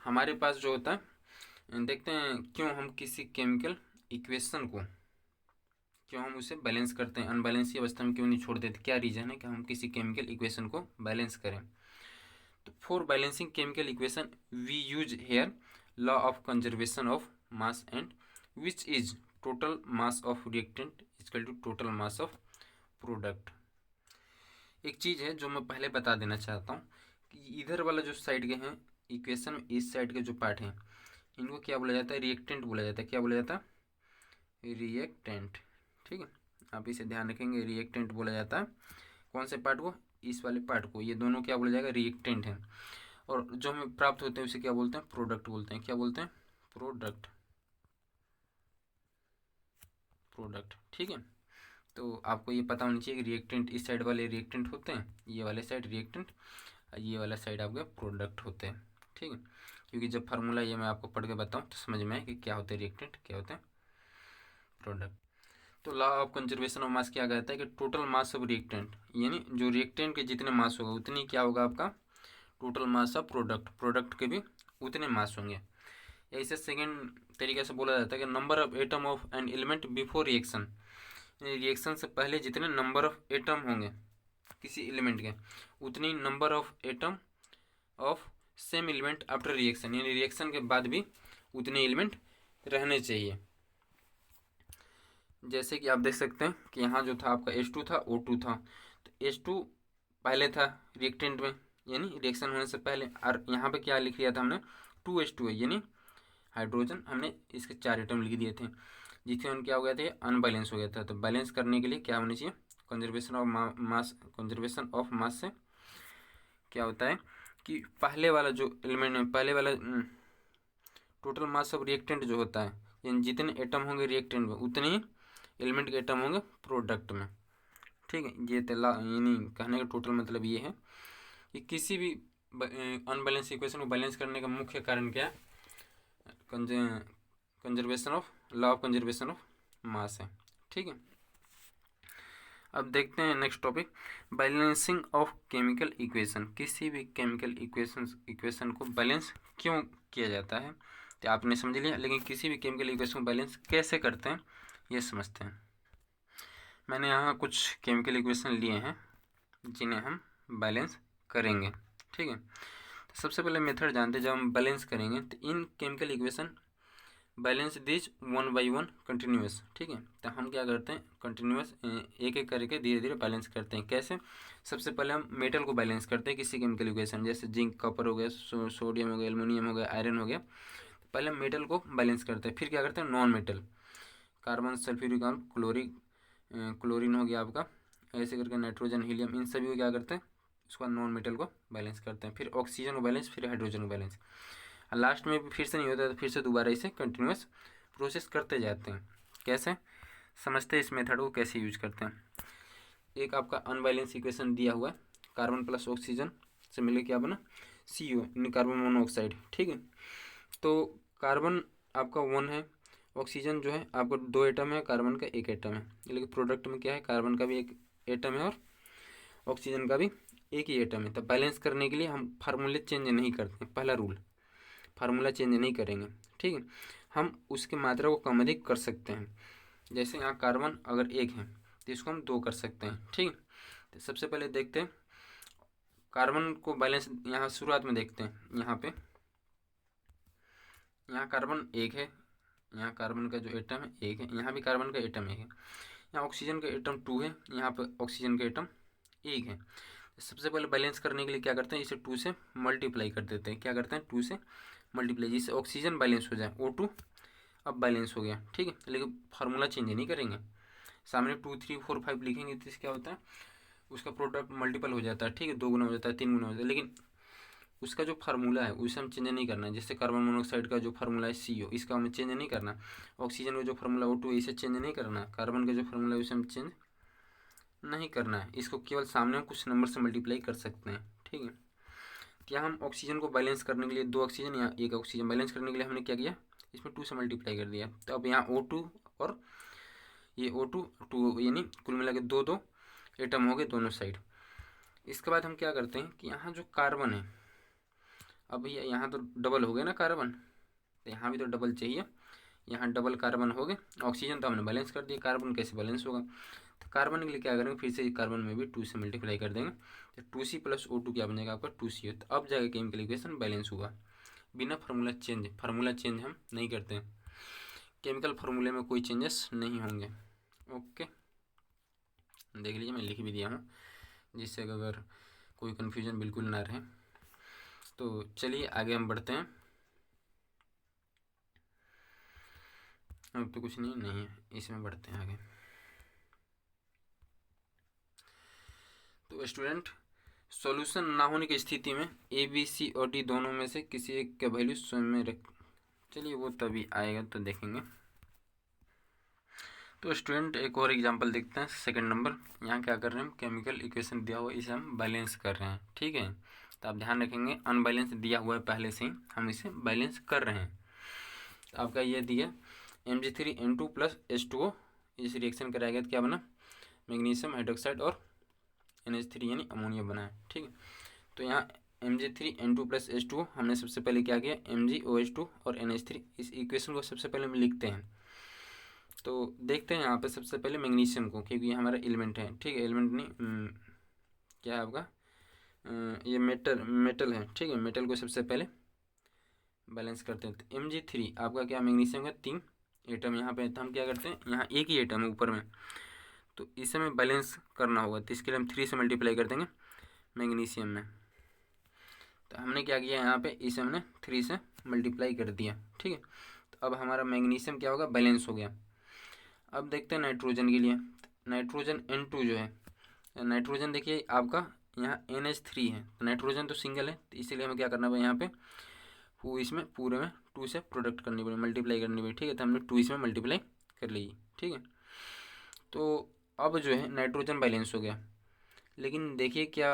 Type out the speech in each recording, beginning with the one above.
हमारे पास जो होता है, देखते हैं क्यों हम किसी केमिकल इक्वेशन को क्यों हम उसे बैलेंस करते हैं, अनबैलेंस की अवस्था में क्यों नहीं छोड़ देते, क्या रीज़न है कि हम किसी केमिकल इक्वेशन को बैलेंस करें। तो for balancing chemical equation we use here law of conservation of mass and which is total mass of reactant equal to total mass of product. एक चीज़ है जो मैं पहले बता देना चाहता हूँ कि इधर वाला जो साइड के हैं इक्वेशन में, इस साइड के जो पार्ट हैं इनको क्या बोला जाता है, रिएक्टेंट बोला जाता है। क्या बोला जाता है, रिएक्टेंट। ठीक है, आप इसे ध्यान रखेंगे, रिएक्टेंट बोला जाता है कौन से पार्ट को, इस वाले पार्ट को। ये दोनों क्या बोला जाएगा, रिएक्टेंट हैं। और जो हमें प्राप्त होते हैं उसे क्या बोलते हैं, प्रोडक्ट बोलते हैं। क्या बोलते हैं, प्रोडक्ट। प्रोडक्ट, ठीक है। तो आपको ये पता होना चाहिए कि रिएक्टेंट इस साइड वाले रिएक्टेंट होते हैं, ये वाले साइड रिएक्टेंट, ये वाला साइड आपके प्रोडक्ट होते हैं। ठीक है, क्योंकि जब फार्मूला ये मैं आपको पढ़ के बताऊँ तो समझ में आए कि क्या होते हैं रिएक्टेंट, क्या होते हैं प्रोडक्ट। तो लॉ ऑफ कंजर्वेशन ऑफ मास क्या कहता है कि टोटल मास ऑफ रिएक्टेंट, यानी जो रिएक्टेंट के जितने मास होगा उतनी क्या होगा आपका total mass of product, product के भी उतने मास होंगे। ऐसे सेकेंड तरीके से बोला जाता है कि number of atom of an element before reaction, reaction से पहले जितने नंबर ऑफ एटम होंगे किसी एलिमेंट के, उतनी number of atom of same element after reaction, यानी रिएक्शन के बाद भी उतने एलिमेंट रहने चाहिए। जैसे कि आप देख सकते हैं कि यहाँ जो था आपका H2 था, O2 था, तो H2 पहले था रिएक्टेंट में यानी रिएक्शन होने से पहले, और यहाँ पे क्या लिख लिया था हमने 2H2 है, यानी हाइड्रोजन हमने इसके 4 एटम लिख दिए थे, जिससे हम क्या हो गया था, अनबैलेंस हो गया था। तो बैलेंस करने के लिए क्या होनी चाहिए, conservation of mass, conservation of मास से क्या होता है कि पहले वाला जो एलिमेंट में, पहले वाला टोटल मास ऑफ रिएक्टेंट जो होता है, यानी जितने एटम होंगे रिएक्टेंट में उतने ही एलिमेंट के एटम होंगे प्रोडक्ट में। ठीक है, ये तला यानी कहने का टोटल मतलब ये है कि किसी भी अनबैलेंस इक्वेशन को बैलेंस करने का मुख्य कारण क्या है, conservation of, law of conservation of मास है। ठीक है, अब देखते हैं next topic, balancing of chemical equation. किसी भी केमिकल इक्वेशन को बैलेंस क्यों किया जाता है, तो आपने समझ लिया, लेकिन किसी भी केमिकल इक्वेशन को बैलेंस कैसे करते हैं ये समझते हैं। मैंने यहाँ कुछ केमिकल इक्वेशन लिए हैं जिन्हें हम बैलेंस करेंगे। ठीक है, तो सबसे पहले मेथड जानते हैं, जब हम बैलेंस करेंगे तो इन chemical equation balance these one by one continuous. ठीक है, तो हम क्या करते हैं, कंटिन्यूस एक एक करके धीरे धीरे बैलेंस करते हैं। कैसे, सबसे पहले हम मेटल को बैलेंस करते हैं किसी केमिकल इक्वेशन, जैसे जिंक, कॉपर हो गया, सोडियम हो गया, एल्युमिनियम हो गया, आयरन हो गया। तो पहले हम मेटल को बैलेंस करते हैं, फिर क्या करते हैं non metal, carbon, sulphuric acid, chlorine हो गया आपका, ऐसे करके नाइट्रोजन, हीलियम, इन सभी को क्या करते हैं, उसके बाद नॉन मेटल को बैलेंस करते हैं, फिर ऑक्सीजन को बैलेंस, फिर हाइड्रोजन को बैलेंस, और लास्ट में भी फिर से नहीं होता तो फिर से दोबारा इसे कंटिन्यूस प्रोसेस करते जाते हैं। कैसे समझते हैं इस मेथड को कैसे यूज करते हैं। एक आपका अनबैलेंस इक्वेशन दिया हुआ है, कार्बन प्लस ऑक्सीजन से मिले क्या बना, CO यानी कार्बन मोनोऑक्साइड। ठीक है, तो कार्बन आपका 1 है, ऑक्सीजन जो है आपको 2 एटम है, कार्बन का 1 एटम है, लेकिन प्रोडक्ट में क्या है, कार्बन का भी 1 एटम है और ऑक्सीजन का भी 1 ही एटम है। तो बैलेंस करने के लिए हम फार्मूले चेंज नहीं करते, पहला रूल, फार्मूला चेंज नहीं करेंगे। ठीक है, हम उसकी मात्रा को कम अधिक कर सकते हैं। जैसे यहाँ कार्बन अगर 1 है तो इसको हम 2 कर सकते हैं। ठीक है, तो सबसे पहले देखते हैं कार्बन को बैलेंस, यहाँ शुरुआत में देखते हैं, यहाँ पे यहाँ कार्बन 1 है, यहाँ कार्बन का जो एटम है 1 है, यहाँ भी कार्बन का एटम 1 है, यहाँ ऑक्सीजन का एटम 2 है, यहाँ पे ऑक्सीजन का एटम 1 है। सबसे पहले बैलेंस करने के लिए क्या करते हैं, इसे 2 से मल्टीप्लाई कर देते हैं। क्या करते हैं, 2 से मल्टीप्लाई, जिससे ऑक्सीजन बैलेंस हो जाए, O2 अब बैलेंस हो गया। ठीक है, लेकिन फार्मूला चेंज नहीं करेंगे, सामने 2 3 4 5 लिखेंगे तो क्या होता है, उसका प्रोडक्ट मल्टीपल हो जाता है। ठीक है, 2 गुना हो जाता है, 3 गुना हो जाता है, लेकिन उसका जो फार्मूला है उसे हम चेंज नहीं करना है। जैसे कार्बन मोनोऑक्साइड का जो फार्मूला है CO, इसका हमें चेंज नहीं करना। ऑक्सीजन का जो फार्मूला O2 है इसे चेंज नहीं करना। कार्बन का जो फार्मूला है उसे हम चेंज नहीं करना है, इसको केवल सामने कुछ नंबर से मल्टीप्लाई कर सकते हैं। ठीक है, क्या हम ऑक्सीजन को बैलेंस करने के लिए 2 ऑक्सीजन या 1 ऑक्सीजन बैलेंस करने के लिए हमने क्या किया, इसमें 2 से मल्टीप्लाई कर दिया। तो अब यहाँ O2 और ये O2 2 यानी कुल मिला के 2 एटम हो गए दोनों साइड। इसके बाद हम क्या करते हैं कि यहाँ जो कार्बन है, अब भैया यहाँ तो डबल हो गया ना कार्बन, तो यहाँ भी तो डबल चाहिए, यहाँ डबल कार्बन हो गए। ऑक्सीजन तो हमने बैलेंस कर दिया, कार्बन कैसे बैलेंस होगा, तो कार्बन के लिए क्या करेंगे, फिर से कार्बन में भी 2 से मल्टीप्लाई कर देंगे, तो 2C + O2 क्या बनेगा आपका 2CO। तो अब जाके केमिकल इक्वेशन बैलेंस हुआ, बिना फार्मूला चेंज हम नहीं करते हैं, केमिकल फार्मूले में कोई चेंजेस नहीं होंगे। ओके, देख लीजिए मैं लिख भी दिया हूँ, जिससे अगर कोई कन्फ्यूजन बिल्कुल ना रहे। तो चलिए आगे हम बढ़ते हैं। अब तो कुछ नहीं है, इसमें बढ़ते हैं आगे। तो स्टूडेंट, सॉल्यूशन ना होने की स्थिति में A, B, C और D दोनों में से किसी एक का वैल्यू स्वयं में रख, चलिए वो तभी आएगा तो देखेंगे। तो स्टूडेंट एक और एग्जांपल देखते हैं, सेकंड नंबर। यहाँ क्या कर रहे हैं हम, केमिकल इक्वेशन दिया हुआ है, इसे हम बैलेंस कर रहे हैं, ठीक है। तो आप ध्यान रखेंगे अनबैलेंस दिया हुआ है पहले से ही, हम इसे बैलेंस कर रहे हैं। तो आपका ये दिया Mg3N2 + H2O, इस रिएक्शन कराएगा तो क्या बना, मैग्नीशियम हाइड्रोक्साइड और NH3 यानी अमोनिया बना है, ठीक है। तो यहाँ Mg3N2 + H2O हमने सबसे पहले क्या किया, MgOH2 और NH3, इस इक्वेशन को सबसे पहले हम लिखते हैं। तो देखते हैं यहाँ पे सबसे पहले मैग्नीशियम को, क्योंकि ये हमारा एलिमेंट है, ठीक है, एलिमेंट नहीं क्या है आपका, ये मेटल है, ठीक है। मेटल को सबसे पहले बैलेंस करते हैं। तो Mg3 आपका क्या, मैग्नीशियम का 3 एटम यहाँ पे, तो हम क्या करते हैं, यहाँ एक ही एटम है ऊपर में, तो इसे हमें बैलेंस करना होगा, तो इसके लिए हम 3 से मल्टीप्लाई कर देंगे मैग्नीशियम में। तो हमने क्या किया, यहाँ पे इसे हमने 3 से मल्टीप्लाई कर दिया, ठीक है। तो अब हमारा मैग्नीशियम क्या होगा, बैलेंस हो गया। अब देखते हैं नाइट्रोजन के लिए। नाइट्रोजन N2 जो है, नाइट्रोजन देखिए आपका यहाँ NH3 है, तो नाइट्रोजन तो सिंगल है, तो इसीलिए हमें क्या करना पड़ेगा, यहाँ पे वो इसमें पूरे में 2 से प्रोडक्ट करनी पड़ेगी, मल्टीप्लाई करनी पड़ेगी, ठीक है। तो हमने 2 इसमें मल्टीप्लाई कर ली, ठीक है। तो अब जो है नाइट्रोजन बैलेंस हो गया, लेकिन देखिए क्या,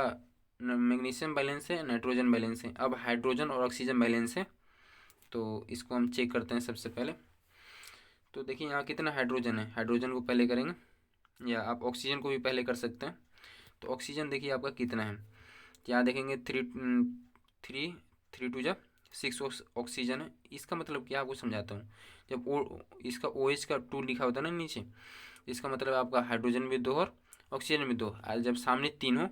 मैग्नीशियम बैलेंस है, नाइट्रोजन बैलेंस है, अब हाइड्रोजन और ऑक्सीजन बैलेंस है। तो इसको हम चेक करते हैं सबसे पहले। तो देखिए यहाँ कितना हाइड्रोजन है, हाइड्रोजन को पहले करेंगे, या आप ऑक्सीजन को भी पहले कर सकते हैं। तो ऑक्सीजन देखिए आपका कितना है, यहाँ देखेंगे 3 2 ऑक्सीजन है। इसका मतलब क्या, आपको समझाता हूँ। जब इसका OH का 2 लिखा होता है ना नीचे, इसका मतलब आपका हाइड्रोजन भी 2 और ऑक्सीजन भी 2। और जब सामने 3 हो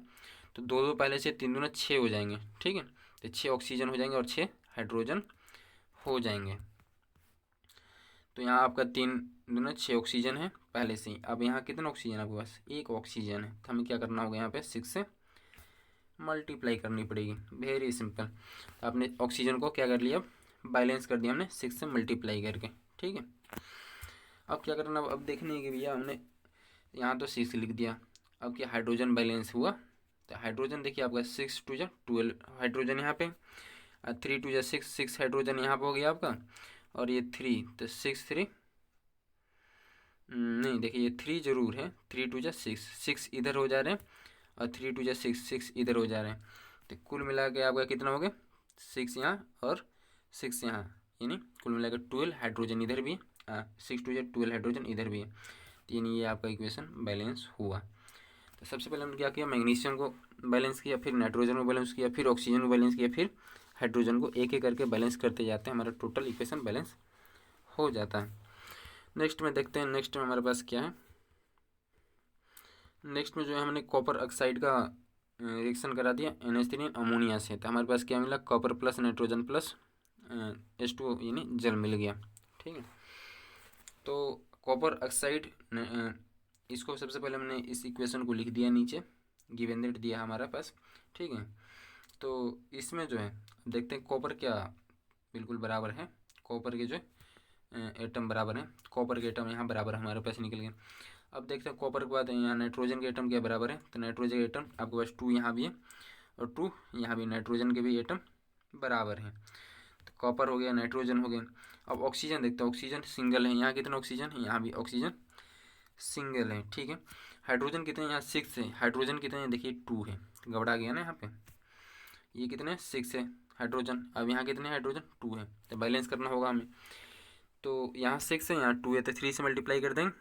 तो 2 2 पहले से 3 दूना 6 हो जाएंगे, ठीक है। तो 6 ऑक्सीजन हो जाएंगे और 6 हाइड्रोजन हो जाएंगे। तो यहाँ आपका 3 दूना 6 ऑक्सीजन है पहले से ही। अब यहाँ कितना ऑक्सीजन है आपके पास, 1 ऑक्सीजन है, तो हमें क्या करना होगा, यहाँ पे 6 से मल्टीप्लाई करनी पड़ेगी, वेरी सिंपल। तो आपने ऑक्सीजन को क्या कर लिया, बैलेंस कर दिया हमने 6 से मल्टीप्लाई करके, ठीक है। अब क्या करना, अब देखने के भैया हमने यहाँ तो 6 लिख दिया, अब क्या हाइड्रोजन बैलेंस हुआ। तो हाइड्रोजन देखिए आपका 6 2 12 हाइड्रोजन यहाँ पे, 3 2 6 हाइड्रोजन यहाँ पे हो गया आपका, और ये 3, तो 6 3 नहीं, देखिए ये 3 जरूर है, 3 2 6 इधर हो जा रहे हैं, और 3 2 6 इधर हो जा रहे हैं। तो कुल मिला के आपका कितना हो गया, 6 यहाँ और 6 यहाँ, यानी कुल मिला के 12 हाइड्रोजन इधर भी है, 6 2 12 हाइड्रोजन इधर भी है। तो यानी ये आपका इक्वेशन बैलेंस हुआ। तो सबसे पहले हमने क्या किया, मैग्नीशियम को बैलेंस किया, फिर नाइट्रोजन को बैलेंस किया, फिर ऑक्सीजन को बैलेंस किया, फिर हाइड्रोजन को एक एक करके बैलेंस करते जाते हैं, हमारा टोटल इक्वेशन बैलेंस हो जाता है। नेक्स्ट में देखते हैं, नेक्स्ट में हमारे पास क्या है। नेक्स्ट में जो है हमने कॉपर ऑक्साइड का रिएक्शन करा दिया NH3 अमोनिया से, तो हमारे पास क्या मिला, copper plus nitrogen plus H2O यानी जल मिल गया, ठीक है। तो कॉपर ऑक्साइड, इसको सबसे पहले हमने इस इक्वेशन को लिख दिया नीचे, गिवन दैट दिया हमारा पास, ठीक है। तो इसमें जो है देखते हैं कॉपर क्या बिल्कुल बराबर है, कॉपर के जो एटम बराबर हैं, कॉपर के एटम यहाँ बराबर हमारे पास निकल गए। अब देखते हैं कॉपर के बाद यहाँ नाइट्रोजन के एटम क्या बराबर है, तो नाइट्रोजन के एटम आपके पास 2 यहाँ भी है और 2 यहाँ भी, नाइट्रोजन के भी एटम बराबर हैं। तो कॉपर हो गया, नाइट्रोजन हो गया। अब ऑक्सीजन देखते हैं, ऑक्सीजन सिंगल है, यहाँ कितना ऑक्सीजन है, यहाँ भी ऑक्सीजन सिंगल है, ठीक है। हाइड्रोजन कितने, यहाँ 6 है, हाइड्रोजन कितने हैं देखिए 2 है, घबरा गया ना यहाँ पे, ये कितने 6 है हाइड्रोजन, अब यहाँ कितने हाइड्रोजन 2 है, तो बैलेंस करना होगा हमें। तो यहाँ 6 है, यहाँ 2 है, तो 3 से मल्टीप्लाई कर देंगे,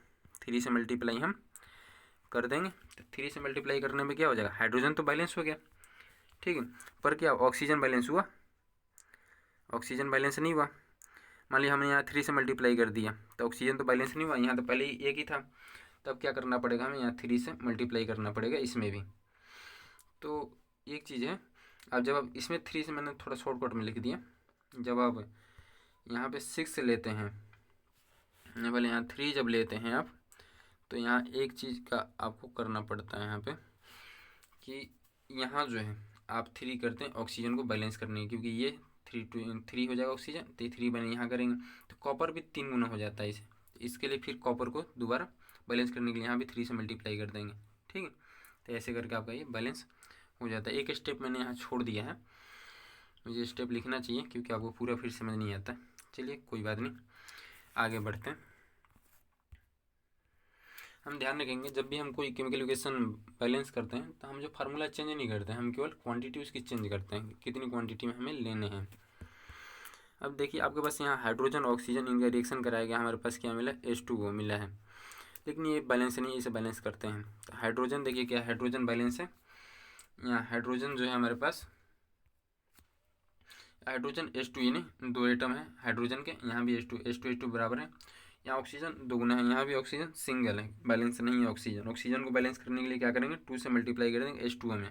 3 से मल्टीप्लाई हम कर देंगे। तो 3 से मल्टीप्लाई करने में क्या हो जाएगा, हाइड्रोजन तो बैलेंस हो गया, ठीक है, पर क्या ऑक्सीजन बैलेंस हुआ ऑक्सीजन बैलेंस नहीं हुआ। मान लिया हमने यहाँ 3 से मल्टीप्लाई कर दिया तो ऑक्सीजन तो बैलेंस नहीं हुआ, यहाँ तो पहले ही एक ही था। तब क्या करना पड़ेगा, हमें यहाँ 3 से मल्टीप्लाई करना पड़ेगा इसमें भी। तो एक चीज़ है, अब जब आप इसमें 3 से, मैंने थोड़ा शॉर्टकट में लिख दिया, जब आप यहाँ पे 6 लेते हैं, पहले यहाँ 3 जब लेते हैं आप, तो यहाँ एक चीज़ का आपको करना पड़ता है यहाँ पे कि यहाँ जो है आप 3 करते हैं ऑक्सीजन को बैलेंस करने की, क्योंकि ये 3 हो जाएगा ऑक्सीजन, तो 3 बैलेंस यहाँ करेंगे तो कॉपर भी 3 गुना हो जाता है इसे। इसके लिए फिर कॉपर को दोबारा बैलेंस करने के लिए यहाँ भी 3 से मल्टीप्लाई कर देंगे, ठीक है। तो ऐसे करके आपका ये बैलेंस हो जाता है। एक स्टेप मैंने यहाँ छोड़ दिया है, मुझे स्टेप लिखना चाहिए क्योंकि आपको पूरा फिर समझ नहीं आता। चलिए कोई बात नहीं, आगे बढ़ते हैं। हम ध्यान रखेंगे जब भी हम कोई केमिकल इक्वेशन बैलेंस करते हैं तो हम जो फार्मूला चेंज नहीं करते हैं, हम केवल क्वांटिटी उसकी चेंज करते हैं, कितनी क्वांटिटी में हमें लेने हैं। अब देखिए आपके पास यहाँ हाइड्रोजन ऑक्सीजन इनका रिएक्शन कराया गया, हमारे पास क्या मिला, H2O मिला है, लेकिन ये बैलेंस नहीं है, इसे बैलेंस करते हैं। तो हाइड्रोजन देखिए क्या हाइड्रोजन बैलेंस है, यहाँ हाइड्रोजन जो है हमारे पास हाइड्रोजन H2, यानी 2 एटम है हाइड्रोजन के, यहाँ भी H2 बराबर है। यहाँ ऑक्सीजन 2 गुना है, यहाँ भी ऑक्सीजन सिंगल है, बैलेंस नहीं है ऑक्सीजन। ऑक्सीजन को बैलेंस करने के लिए क्या करेंगे, 2 से मल्टीप्लाई कर देंगे H2O में।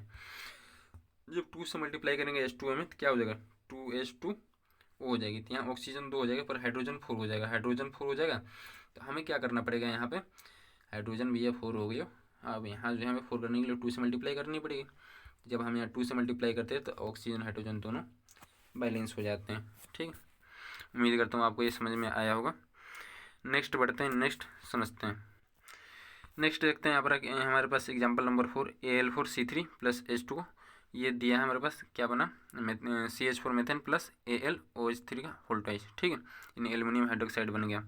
जब 2 से मल्टीप्लाई करेंगे H2O में तो क्या हो जाएगा, 2H2O हो जाएगी। तो यहाँ ऑक्सीजन 2 हो जाएगा पर हाइड्रोजन 4 हो जाएगा, हाइड्रोजन 4 हो जाएगा। तो हमें क्या करना पड़ेगा, यहाँ पे हाइड्रोजन भी 4 हो गया। अब यहाँ जो है हमें 4 करने के लिए 2 से मल्टीप्लाई करनी पड़ेगी। जब हम यहाँ 2 से मल्टीप्लाई करते हैं तो ऑक्सीजन हाइड्रोजन दोनों बैलेंस हो जाते हैं, ठीक। उम्मीद करता हूँ आपको ये समझ में आया होगा। नेक्स्ट बढ़ते हैं, नेक्स्ट समझते हैं। नेक्स्ट देखते हैं यहाँ पर हमारे पास example number 4, Al4C3 plus H2O, ये दिया है हमारे पास, क्या बना, CH4 मेथेन प्लस AlOH3 का वोल्टेज, ठीक है, यानी एल्युमिनियम हाइड्रोक्साइड बन गया।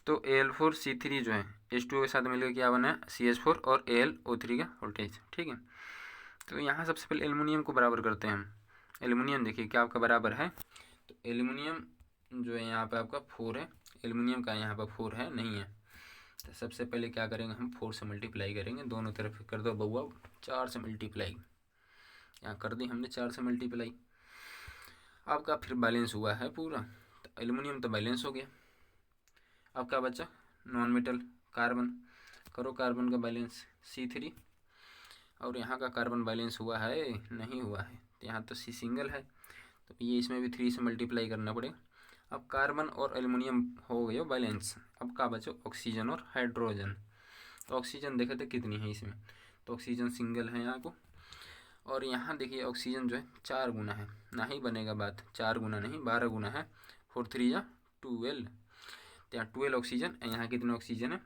तो Al4C3 जो है H2O के साथ मिलकर क्या बना है, CH4 और AlO3 का वोल्टेज, ठीक है। तो यहाँ सबसे पहले एल्युमिनियम को बराबर करते हैं हम। एल्युमिनियम देखिए क्या आपका बराबर है, तो एल्युमिनियम जो है यहाँ पे आपका 4 है, एल्युमिनियम का यहाँ पर 4 है नहीं है। तो सबसे पहले क्या करेंगे, हम 4 से मल्टीप्लाई करेंगे, दोनों तरफ कर दो बउआ 4 से मल्टीप्लाई, यहाँ कर दी हमने 4 से मल्टीप्लाई। आपका फिर बैलेंस हुआ है पूरा, तो एल्युमिनियम तो बैलेंस हो गया। अब क्या बचा, नॉन मेटल कार्बन, करो कार्बन का बैलेंस C3, और यहाँ का कार्बन बैलेंस हुआ है, नहीं हुआ है, तो यहाँ तो C सिंगल है, तो ये इसमें भी 3 से मल्टीप्लाई करना पड़ेगा। अब कार्बन और एल्युमिनियम हो गया बैलेंस। अब क्या बचो, ऑक्सीजन और हाइड्रोजन। तो ऑक्सीजन देखे थे कितनी है इसमें, तो ऑक्सीजन सिंगल है यहाँ को, और यहाँ देखिए ऑक्सीजन जो है 4 गुना है, ना ही बनेगा बात, 4 गुना नहीं 12 गुना है, 4 3 या 12, तो यहाँ 12 ऑक्सीजन, यहाँ कितने ऑक्सीजन है,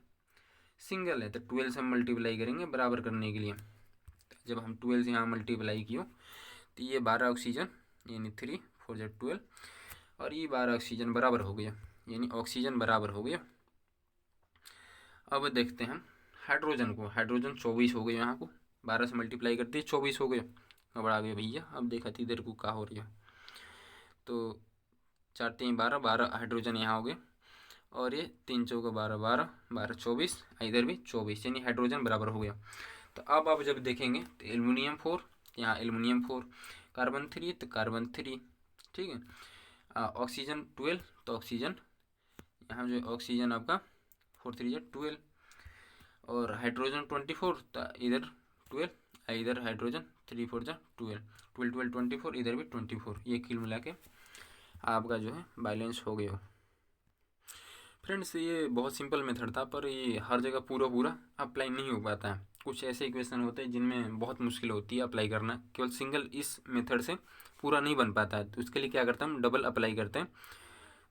सिंगल है, तो 12 से हम मल्टीप्लाई करेंगे बराबर करने के लिए। जब हम 12 से यहाँ मल्टीप्लाई किया तो ये 12 ऑक्सीजन, यानी 3 4 या 12, और ये 12 ऑक्सीजन बराबर हो गया, यानी ऑक्सीजन बराबर हो गया। अब देखते हैं हम हाइड्रोजन को, हाइड्रोजन 24 हो गए, यहाँ को 12 से मल्टीप्लाई कर दिए 24 हो गए, घबरा गए भैया। अब देखा थी इधर को क्या हो रही है, तो 4 3 12, 12 हाइड्रोजन यहाँ हो गए, और ये 3 4 12 12 12 24, इधर भी 24, यानी हाइड्रोजन बराबर हो गया। तो अब आप जब देखेंगे तो एल्युमिनियम 4, यहाँ एल्युमिनियम 4, कार्बन 3 तो कार्बन 3, ठीक है। ऑक्सीजन 12, तो ऑक्सीजन यहाँ जो ऑक्सीजन आपका 4 3 या 12, और हाइड्रोजन 24, तो इधर 12, इधर हाइड्रोजन 3 4 जा 12 12 12 24, इधर भी 24, ये कुल मिला के आपका जो है बैलेंस हो गया। फ्रेंड्स ये बहुत सिंपल मेथड था, पर ये हर जगह पूरा अप्लाई नहीं हो पाता है। कुछ ऐसे इक्वेशन होते हैं जिनमें बहुत मुश्किल होती है अप्लाई करना, केवल सिंगल इस मेथड से पूरा नहीं बन पाता है, तो उसके लिए क्या करते हैं हम, डबल अप्लाई करते हैं,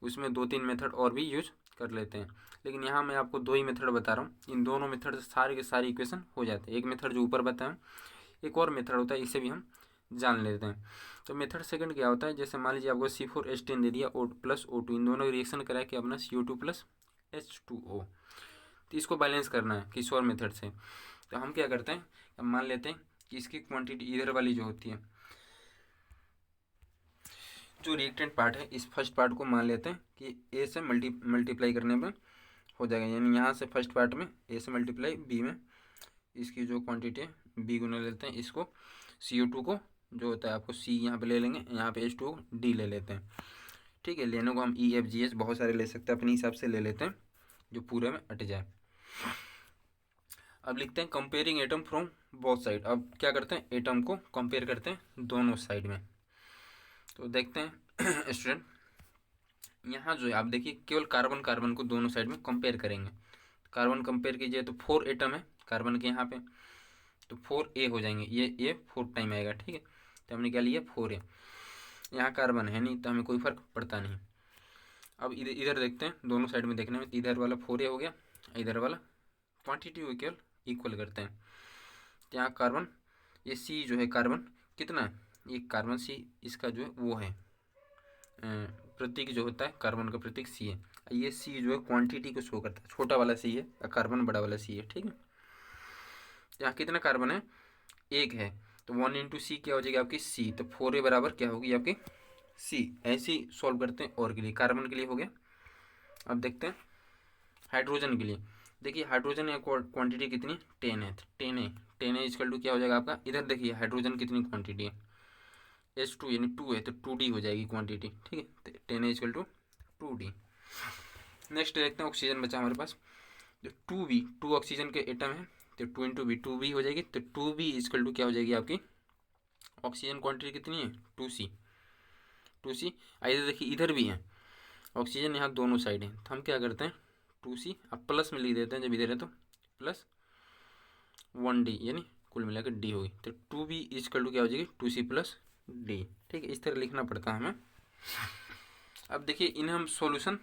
उसमें 2 3 मेथड और भी यूज कर लेते हैं। लेकिन यहाँ मैं आपको 2 ही मेथड बता रहा हूँ, इन दोनों मेथड से सारे के सारे इक्वेशन हो जाते हैं। एक मेथड जो ऊपर बताया, एक और मेथड होता है, इसे भी हम जान लेते हैं। तो मेथड सेकंड क्या होता है, जैसे मान लीजिए आपको C4H10 दे दिया, O प्लस O2, इन दोनों रिएक्शन करा के अपना CO2 प्लस H2O, तो इसको बैलेंस करना है किसी और मेथड से। तो हम क्या करते हैं, अब मान लेते हैं कि इसकी क्वांटिटी इधर वाली जो होती है, जो रिएक्टेंट पार्ट है, इस फर्स्ट पार्ट को मान लेते हैं कि A से मल्टीप्लाई करने में हो जाएगा, यानी यहाँ से फर्स्ट पार्ट में A से मल्टीप्लाई B में इसकी जो क्वांटिटी है B गुना लेते हैं, इसको CO2 को जो होता है आपको सी यहाँ पे ले लेंगे, यहाँ पे H2O D ले लेते हैं। ठीक है, लेने को हम EFGH बहुत सारे ले सकते हैं, अपने हिसाब से ले लेते हैं जो पूरे में अट जाए। अब लिखते हैं comparing atom from both side. अब क्या करते हैं, एटम को कंपेयर करते हैं दोनों साइड में। तो देखते हैं स्टूडेंट, यहाँ जो है आप देखिए केवल कार्बन कार्बन को दोनों साइड में कंपेयर करेंगे। कार्बन कंपेयर कीजिए तो 4 एटम है कार्बन के यहाँ पे, तो 4A हो जाएंगे, ये A 4 टाइम आएगा। ठीक है, तो हमने क्या लिया 4A। यहाँ कार्बन है नहीं तो हमें कोई फर्क पड़ता नहीं। अब इधर इधर देखते हैं, दोनों साइड में देखने में, इधर वाला 4A हो गया, इधर वाला क्वांटिटी को केवल इक्वल करते हैं। यहाँ कार्बन, ये C जो है कार्बन कितना है, ये कार्बन C इसका जो है वो है प्रतीक जो होता है कार्बन का प्रतीक C है। ये C जो है क्वांटिटी को शो करता है, छोटा वाला C है, कार्बन बड़ा वाला C है। ठीक है, यहाँ कितना कार्बन है, 1 है, तो 1 इंटू C क्या हो जाएगी आपकी C, तो 4A बराबर क्या होगी आपकी C। ऐसे ही सॉल्व करते हैं और के लिए, कार्बन के लिए हो गया। अब देखते हैं हाइड्रोजन के लिए। देखिए हाइड्रोजन या क्वांटिटी कितनी 10 है, 10 है इजकल टू क्या हो जाएगा आपका, इधर देखिए हाइड्रोजन कितनी क्वांटिटी है H2 यानी 2 है, तो 2D हो जाएगी क्वांटिटी। ठीक है, तो 10 है इजकल टू 2D। नेक्स्ट देखते हैं ऑक्सीजन बचा हमारे पास, तो 2B, 2 ऑक्सीजन के एटम है, तो 2 इंटू बी 2B हो जाएगी, तो 2B इजकल टू क्या हो जाएगी आपकी, ऑक्सीजन क्वांटिटी कितनी है 2C। इधर देखिए इधर भी है ऑक्सीजन, यहाँ दोनों साइड है, तो हम क्या करते हैं 2C अब प्लस में लिख देते हैं, जब इधर है तो प्लस 1D यानी कुल मिलाकर D होगी, तो 2B इजकल टू क्या हो जाएगी 2C प्लस D। ठीक है, इस तरह लिखना पड़ता है हमें। अब देखिए इन्हें हम सॉल्यूशन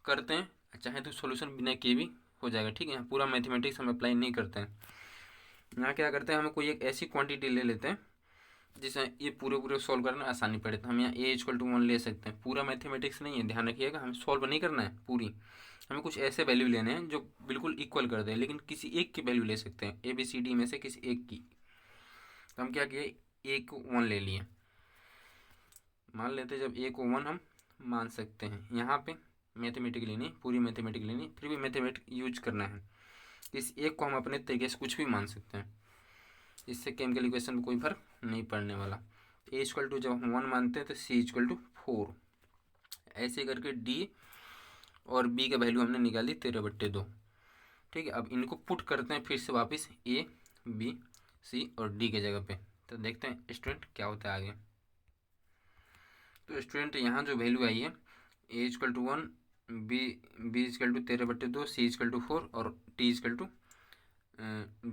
करते हैं, चाहे तो सॉल्यूशन बिना किए भी हो जाएगा। ठीक है, यहाँ पूरा मैथमेटिक्स हम अप्लाई नहीं करते हैं। यहाँ क्या करते हैं, हमें कोई एक ऐसी क्वांटिटी ले लेते हैं जिसे ये पूरे सॉल्व करना आसानी पड़े, तो हम यहाँ A इक्वल टू 1 ले सकते हैं। पूरा मैथमेटिक्स नहीं है, ध्यान रखिएगा, हमें सॉल्व नहीं करना है पूरी, हमें कुछ ऐसे वैल्यू लेने हैं जो बिल्कुल इक्वल कर दे, लेकिन किसी एक की वैल्यू ले सकते हैं, ABCD में से किसी एक की। तो हम क्या किए, A को 1 ले लिए, मान लेते जब A को 1 हम मान सकते हैं, यहाँ पे मैथमेटिकली नहीं, पूरी मैथमेटिकली नहीं, फिर भी मैथमेटिक यूज करना है। इस एक को हम अपने तरीके से कुछ भी मान सकते हैं, इससे केमिकल इक्वेशन में कोई फर्क नहीं पड़ने वाला। A इक्वल टू जब हम 1 मानते हैं तो C इक्वल टू 4, ऐसे करके D और B का वैल्यू हमने निकाली 13/2। ठीक है, अब इनको पुट करते हैं फिर से वापस A B C और D के जगह पे, तो देखते हैं स्टूडेंट क्या होता है आगे। तो स्टूडेंट यहाँ जो वैल्यू आई है A equal to 1, B equal to 13/2, C equal to 4 और D equal to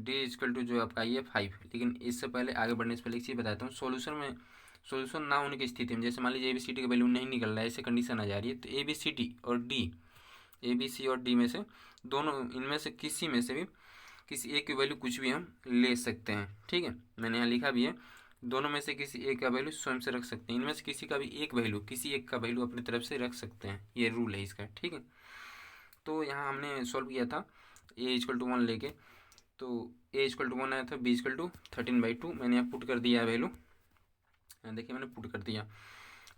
D equal to जो आपका आई है 5। लेकिन इससे पहले आगे बढ़ने से पहले एक चीज़ बताता हूँ, सोल्यूशन ना होने की स्थिति में, जैसे मान लीजिए ABCD का वैल्यू नहीं निकल रहा है, ऐसे कंडीशन आ जा रही है, तो ABCD और D, ABC और D में से दोनों, इनमें से किसी में से भी किसी एक की वैल्यू कुछ भी हम ले सकते हैं। ठीक है, मैंने यहाँ लिखा भी है, दोनों में से किसी एक का वैल्यू स्वयं से रख सकते हैं, इनमें से किसी का भी एक वैल्यू, किसी एक का वैल्यू अपनी तरफ से रख सकते हैं, ये रूल है इसका। ठीक है, तो यहाँ हमने सॉल्व किया था A इक्वल टू 1 लेके, तो A इक्वल टू 1 आया था, B इक्वल टू 13/2, मैंने यहाँ पुट कर दिया वैल्यू, देखिए मैंने पुट कर दिया,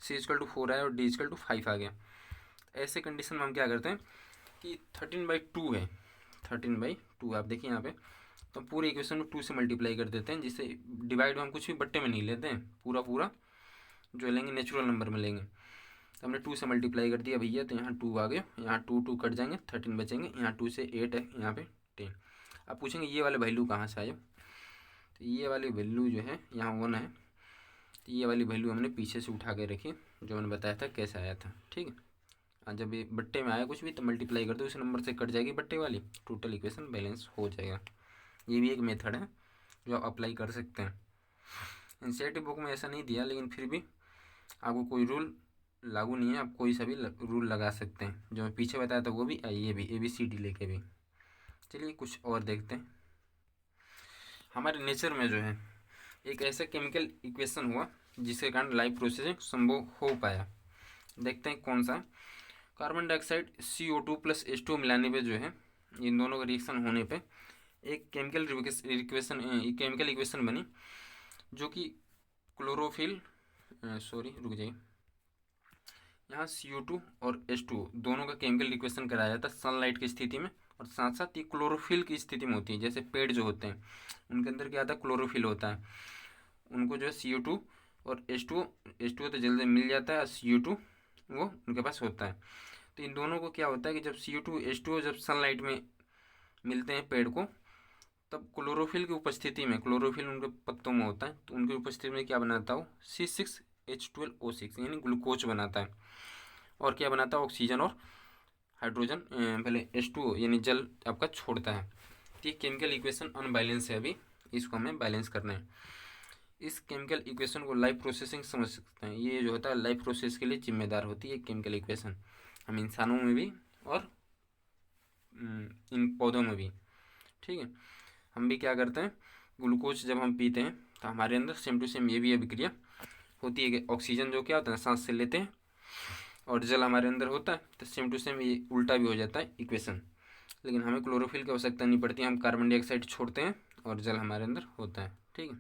C इक्वल टू 4 आया और D इक्वल टू 5 आ गया। ऐसे कंडीशन में हम क्या करते हैं कि 13/2 है, 13/2 आप देखिए यहाँ पे, तो पूरे इक्वेशन में 2 से मल्टीप्लाई कर देते हैं, जिससे डिवाइड हम कुछ भी बट्टे में नहीं लेते हैं, पूरा जो लेंगे नेचुरल नंबर में लेंगे। तो हमने 2 से मल्टीप्लाई कर दिया भैया, तो यहाँ 2 आ गए, यहाँ 2 कट जाएंगे, 13 बचेंगे, यहाँ 2 से 8 है, यहाँ पे 10। अब पूछेंगे ये वाले वैल्यू कहाँ से आए, तो ये वाली वैल्यू जो है यहाँ 1 है, तो ये वाली वैल्यू हमने पीछे से उठा के रखी, जो मैंने बताया था कैसे आया था। ठीक है, जब ये बट्टे में आया कुछ भी तो मल्टीप्लाई कर दो, उस नंबर से कट जाएगी बट्टे वाली, टोटल इक्वेशन बैलेंस हो जाएगा। ये भी एक मेथड है जो आप अप्लाई कर सकते हैं। एनसीईआरटी बुक में ऐसा नहीं दिया, लेकिन फिर भी आपको कोई रूल लागू नहीं है, आप कोई सा भी रूल लगा सकते हैं, जो मैं पीछे बताया था वो भी, ये भी ABCD लेके भी। चलिए कुछ और देखते हैं। हमारे नेचर में जो है एक ऐसा केमिकल इक्वेशन हुआ जिसके कारण लाइफ प्रोसेसिंग संभव हो पाया, देखते हैं कौन सा। Carbon dioxide CO2 plus H2 मिलाने पे जो है, इन दोनों का रिएक्शन होने पे एक केमिकल इक्वेशन बनी, जो कि क्लोरोफिल, रुक जाइए, यहाँ CO2 और H2 दोनों का केमिकल इक्वेशन कराया जाता है सनलाइट की स्थिति में, और साथ साथ ये क्लोरोफिल की स्थिति में होती है। जैसे पेड़ जो होते हैं उनके अंदर क्या आता है, क्लोरोफिल होता है, उनको जो है CO2 और H2O तो जल्दी मिल जाता है और CO2 वो उनके पास होता है। तो इन दोनों को क्या होता है कि जब CO2 H2O जब सनलाइट में मिलते हैं पेड़ को, तब क्लोरोफिल की उपस्थिति में, क्लोरोफिल उनके पत्तों में होता है, तो उनकी उपस्थिति में क्या बनाता हो, C6H12O6 यानी ग्लूकोज बनाता है। और क्या बनाता है, ऑक्सीजन और हाइड्रोजन पहले H2O यानी जल आपका छोड़ता है। तो ये केमिकल इक्वेशन अनबैलेंस है, अभी इसको हमें बैलेंस करना है। इस केमिकल इक्वेशन को लाइफ प्रोसेसिंग समझ सकते हैं। ये जो होता है लाइफ प्रोसेस के लिए जिम्मेदार होती है केमिकल इक्वेशन, हम इंसानों में भी और इन पौधों में भी। ठीक है, हम भी क्या करते हैं, ग्लूकोज जब हम पीते हैं तो हमारे अंदर सेम टू सेम ये भी अभिक्रिया होती है कि ऑक्सीजन जो क्या होता है सांस से लेते हैं और जल हमारे अंदर होता है, तो सेम टू सेम ये उल्टा भी हो जाता है इक्वेशन। लेकिन हमें क्लोरोफिल की आवश्यकता नहीं पड़ती, हम कार्बन डाइऑक्साइड छोड़ते हैं और जल हमारे अंदर होता है। ठीक है,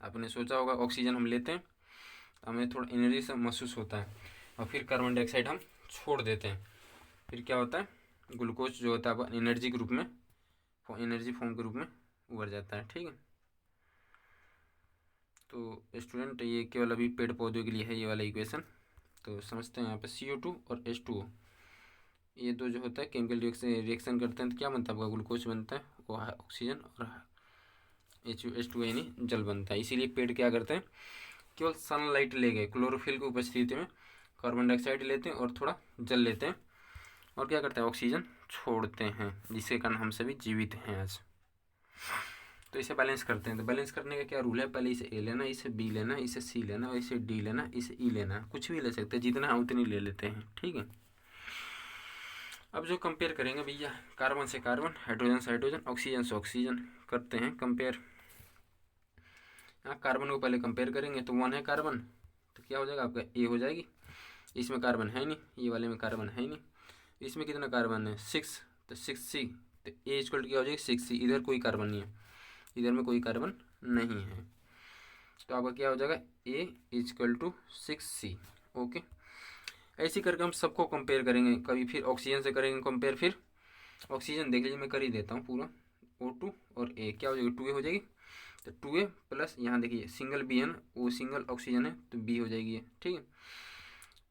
आपने सोचा होगा ऑक्सीजन हम लेते हैं तो हमें थोड़ा एनर्जी सा महसूस होता है और फिर कार्बन डाइऑक्साइड हम छोड़ देते हैं, फिर क्या होता है, ग्लूकोज जो होता है एनर्जी के रूप में, एनर्जी फॉर्म के रूप में उभर जाता है। ठीक है, तो स्टूडेंट ये केवल अभी पेड़ पौधों के लिए है ये वाला इक्वेशन। तो समझते हैं यहाँ पे CO2 और H2O ये दो जो होता है केमिकल रिएक्शन करते हैं तो क्या बनता है, आपका ग्लूकोज बनता है, वो ऑक्सीजन और H2O यानी जल बनता है। इसीलिए पेड़ क्या करते हैं, केवल सनलाइट ले गए, क्लोरोफिल की उपस्थिति में कार्बन डाइऑक्साइड लेते हैं और थोड़ा जल लेते हैं और क्या करते हैं, ऑक्सीजन छोड़ते हैं, जिसके कारण हम सभी जीवित हैं आज। तो इसे बैलेंस करते हैं। तो बैलेंस करने का क्या रूल है, पहले इसे A लेना, इसे B लेना, इसे C लेना और इसे D लेना, इसे E लेना, कुछ भी ले सकते हैं, जितना है उतनी ले लेते हैं। ठीक है, अब जो कंपेयर करेंगे भैया, कार्बन से कार्बन, हाइड्रोजन से हाइड्रोजन, ऑक्सीजन से ऑक्सीजन करते हैं कंपेयर। यहाँ कार्बन को पहले कंपेयर करेंगे तो 1 है कार्बन, तो क्या हो जाएगा आपका A हो जाएगी, इसमें कार्बन है नहीं, ये वाले में कार्बन है नहीं, इसमें कितना कार्बन है 6, तो 6C, तो A इक्वल टू क्या हो जाएगी 6C, इधर कोई कार्बन नहीं है, इधर में कोई कार्बन नहीं है, तो आपका क्या हो जाएगा A equal to 6C। Okay, ऐसे करके हम सबको कंपेयर करेंगे, कभी फिर ऑक्सीजन से करेंगे कंपेयर, फिर ऑक्सीजन देख लीजिए मैं कर ही देता हूँ पूरा, O2 और A क्या हो जाएगी 2A हो जाएगी, तो 2A प्लस यहाँ देखिए सिंगल B है ना, वो सिंगल ऑक्सीजन है तो B हो जाएगी ये। ठीक है,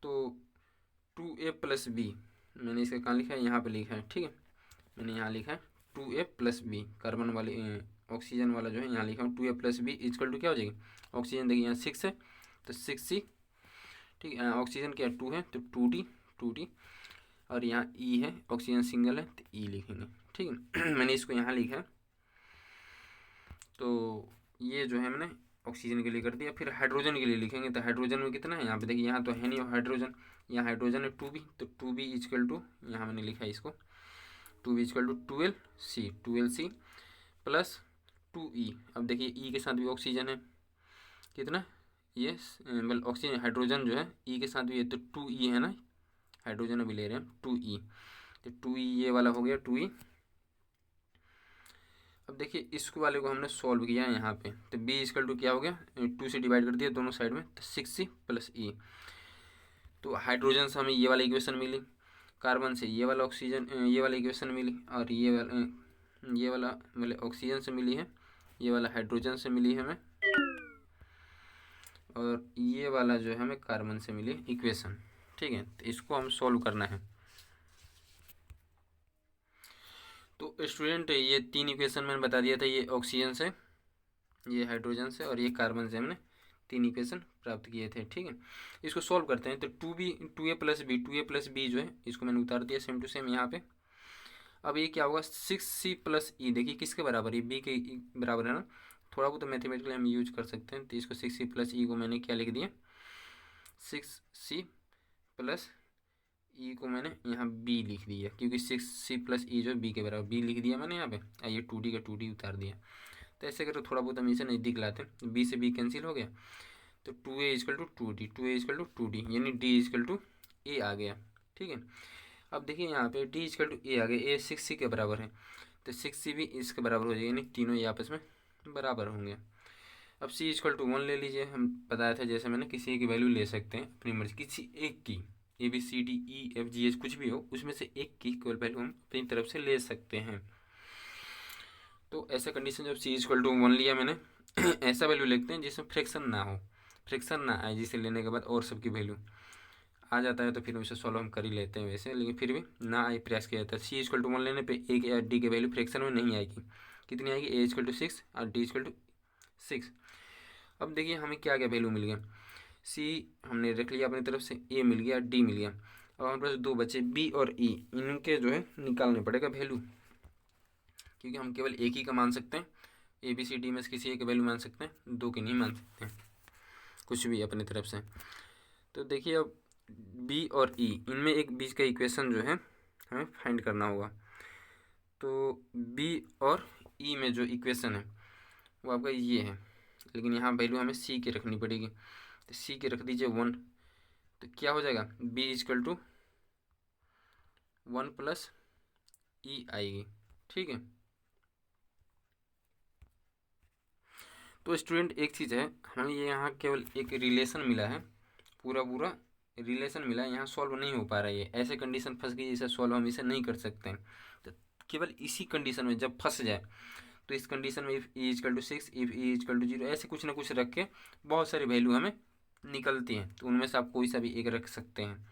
तो 2A प्लस B मैंने इसका कहाँ लिखा है, यहाँ पे लिखा है। ठीक है, मैंने यहाँ लिखा है 2A प्लस B, कार्बन वाले ऑक्सीजन वाला जो है यहाँ लिखा हूँ 2A plus B equal to क्या हो जाएगी, ऑक्सीजन देखिए यहाँ 6 है तो 6C। ठीक है, ऑक्सीजन क्या 2 है तो 2D और यहाँ E है, ऑक्सीजन सिंगल है तो E लिखेंगे। ठीक है मैंने इसको यहाँ लिखा है, तो ये जो है मैंने ऑक्सीजन के लिए कर दिया। फिर हाइड्रोजन के लिए लिखेंगे तो हाइड्रोजन में कितना है, यहाँ पे देखिए यहाँ तो है नहीं हाइड्रोजन, यहाँ हाइड्रोजन है 2B, तो 2B इक्वल टू यहाँ मैंने लिखा है इसको 2B equal to 12C plus 2E। अब देखिए E के साथ भी ऑक्सीजन है, कितना ये मतलब ऑक्सीजन हाइड्रोजन जो है E के साथ भी है तो 2E है ना, हाइड्रोजन अभी ले रहे हैं 2E, तो 2E ये वाला हो गया 2E। अब देखिए इसको वाले को हमने सॉल्व किया है यहाँ पे, तो B इक्वल टू क्या हो गया 2 से डिवाइड कर दिया दोनों साइड में तो 6C प्लस E। तो हाइड्रोजन से हमें ये वाला इक्वेशन मिली, कार्बन से ये वाला ऑक्सीजन ये वाला इक्वेशन मिली, और ये वाला मतलब ऑक्सीजन से मिली है, ये वाला हाइड्रोजन से मिली है हमें, और ये वाला जो है हमें कार्बन से मिली इक्वेशन। ठीक है, तो इसको हम सॉल्व करना है। तो स्टूडेंट ये 3 इक्वेशन मैंने बता दिया था, ये ऑक्सीजन से, ये हाइड्रोजन से और ये कार्बन से हमने 3 इक्वेशन प्राप्त किए थे। ठीक है, इसको सॉल्व करते हैं। तो 2A प्लस बी जो है इसको मैंने उतार दिया सेम टू सेम यहाँ पे। अब ये क्या होगा 6C प्लस E, देखिए किसके बराबर है, B के बराबर है ना, थोड़ा बहुत तो मैथमेटिकली हम यूज कर सकते हैं। तो इसको 6C प्लस E को मैंने क्या लिख दिया 6C प्लस E को मैंने यहाँ B लिख दिया, क्योंकि 6C प्लस E जो है B के बराबर, B लिख दिया मैंने यहाँ पे, ये 2D का 2D उतार दिया। तो ऐसे करो थोड़ा बहुत हम इसे नज़दीक लाते हैं, B से B कैंसिल हो गया, तो 2A equal to 2D, 2A equal to 2D यानी D इक्वल टू A आ गया। ठीक है, अब देखिए यहाँ पे D इक्वल टू A आ गया, A 6C के बराबर है तो 6C भी इसके बराबर हो जाएगा, यानी तीनों ये आपस में बराबर होंगे। अब C इक्वल टू 1 ले लीजिए, हम बताया था जैसे मैंने किसी एक की वैल्यू ले सकते हैं अपनी मर्जी, किसी एक की ABCDEFGH कुछ भी हो उसमें से एक की केवल वैल्यू हम अपनी तरफ से ले सकते हैं। तो ऐसा कंडीशन जब C इक्वल टू 1 लिया मैंने, ऐसा वैल्यू लिखते हैं जिसमें फ्रैक्शन ना हो, फ्रैक्शन ना आए, जिसे लेने के बाद और सबकी वैल्यू आ जाता है तो फिर उसे सॉल्व हम कर ही लेते हैं वैसे, लेकिन फिर भी ना आए प्रयास किया जाता है। सी इक्वल टू 1 लेने पे ए या डी की वैल्यू फ्रैक्शन में नहीं आएगी, कितनी आएगी, ए इक्वल टू 6 और डी इक्वल टू 6। अब देखिए हमें क्या क्या वैल्यू मिल गया, सी हमने रख लिया अपनी तरफ से, ए मिल गया, डी मिल गया। अब हमारे पास दो बचे बी और ई, इनके जो है निकालने पड़ेगा वैल्यू, क्योंकि हम केवल एक ही का मान सकते हैं, ए बी सी डी में से किसी एक वैल्यू मान सकते हैं, दो की नहीं मान सकते कुछ भी अपनी तरफ से। तो देखिए अब बी और ई, इनमें एक बीच का इक्वेशन जो है हमें फाइंड करना होगा। तो बी और ई में जो इक्वेशन है वो आपका ये है, लेकिन यहाँ वैल्यू हमें सी की रखनी पड़ेगी, तो सी की रख दीजिए 1। तो क्या हो जाएगा, बी इक्वल टू 1 प्लस ई आएगी, ठीक है। तो स्टूडेंट एक चीज़ है, हमें ये यहाँ केवल एक रिलेशन मिला है, पूरा पूरा रिलेशन मिला है, यहाँ सॉल्व नहीं हो पा रहा है, ये ऐसे कंडीशन फंस गई जिसे सॉल्व हम इसे नहीं कर सकते हैं। तो केवल इसी कंडीशन में जब फंस जाए तो इस कंडीशन में if E equal to 6, if E equal to 0, ऐसे कुछ ना कुछ रख के बहुत सारी वैल्यू हमें निकलती हैं, तो उनमें से आप कोई सा भी एक रख सकते हैं।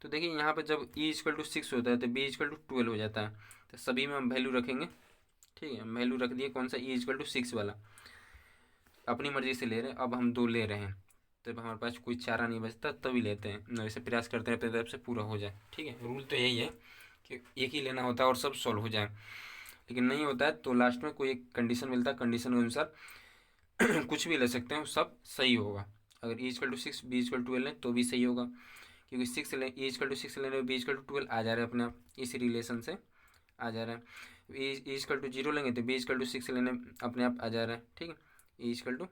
तो देखिए यहाँ पर जब ई इक्वल टू 6 होता है तो बी इक्वल टू 12 हो जाता है, तो सभी में हम वैल्यू रखेंगे, ठीक है। वैल्यू रख दिए, कौन सा, ई इक्वल टू 6 वाला, अपनी मर्ज़ी से ले रहे हैं, अब हम 2 ले रहे हैं, तब हमारे पास कोई चारा नहीं बचता, तभी लेते हैं, वैसे प्रयास करते हैं अपनी तरफ से पूरा हो जाए, ठीक है। रूल तो यही है कि एक ही लेना होता है और सब सॉल्व हो जाए, लेकिन नहीं होता है तो लास्ट में कोई एक कंडीशन मिलता है, कंडीशन के अनुसार कुछ भी ले सकते हैं, सब सही होगा। अगर E equal to 6 B equal to 12 लें तो भी सही होगा, क्योंकि 6 लें, ई इक्वल टू 6 लेने बी इक्वल टू 12 आ जा रहा है अपने आप, इस रिलेशन से आ जा रहा है। ई इक्वल टू 0 लेंगे तो बी इक्वल टू 6 लेने अपने आप आ जा रहा है, ठीक है। ई इक्वल टू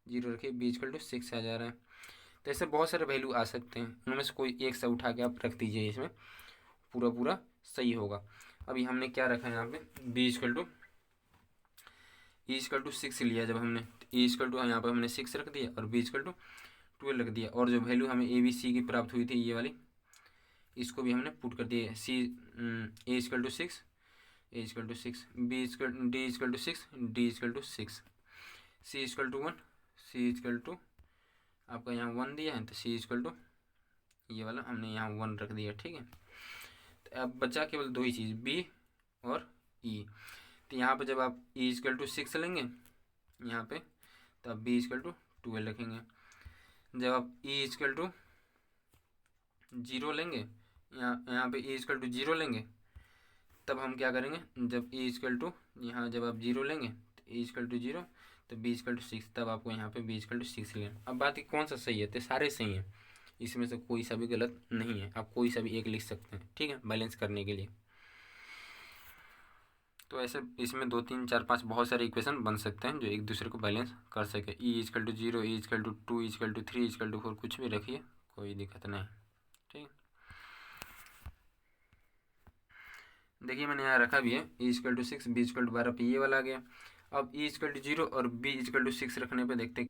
0 रखिए, बी इक्वल टू 6 आ जा रहा है। तो ऐसे बहुत सारे वैल्यू आ सकते हैं, उनमें से कोई एक सा उठा के आप रख दीजिए, इसमें पूरा पूरा सही होगा। अभी हमने क्या रखा है यहाँ पे, B equal to E equal to 6 लिया जब हमने, ई इक्वल टू यहाँ पर हमने 6 रख दिया और बी इक्वल टू 12 रख दिया, और जो वैल्यू हमें ए बी सी की प्राप्त हुई थी ये वाली, इसको भी हमने पुट कर दिया, C A equal to 6, A equal to 6, B equal D equal to 6, D equal to 6, C equal to 1, C equal to आपका यहाँ 1 दिया है, तो सी इक्वल टू ये वाला हमने यहाँ 1 रख दिया, ठीक है। तो अब बचा केवल दो ही चीज़, बी और ई। तो यहाँ पे जब आप ई इक्वल टू 6 लेंगे यहाँ पे, तो आप बी इक्वल टू 12 रखेंगे। जब आप ई इक्वल टू 0 लेंगे, यहाँ पे ई इक्वल टू 0 लेंगे, तब हम क्या करेंगे, जब ई इक्वल टू यहाँ जब आप 0 लेंगे तो ई इक्वल टू 0, तो बी इक्वल टू 6, तब आपको यहाँ पे बी इक्वल टू 6 लेना। अब बात है कौन सा सही है, तो सारे सही हैं, इसमें से कोई सा भी गलत नहीं है, आप कोई सा भी एक लिख सकते हैं, ठीक है, बैलेंस करने के लिए। तो ऐसे इसमें 2 3 4 5 बहुत सारे इक्वेशन बन सकते हैं जो एक दूसरे को बैलेंस कर सके। E equal to 0, E equal to 2, E equal to 3, E equal to 4, कुछ भी रखिए, कोई दिक्कत नहीं, ठीक। देखिए मैंने यहाँ रखा भी है, E equal to 6, B equal to 12, पे ये वाला आ गया। अब ई इक्वल टू 0 और बी इक्वल टू 6 रखने पे देखते हैं,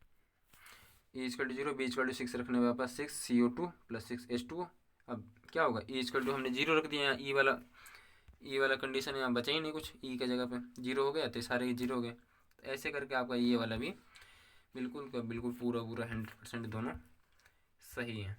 E equal to 0 B equal to 6 रखने पे आपका 6 CO2 प्लस 6 H2O। अब क्या होगा, ई इक्वल टू हमने 0 रख दिया, यहाँ ई वाला कंडीशन यहाँ बचा ही नहीं कुछ, ई की जगह पे 0 हो गया, तो सारे ही 0 हो गए। तो ऐसे करके आपका ये वाला भी बिल्कुल का बिल्कुल पूरा 100% दोनों सही है।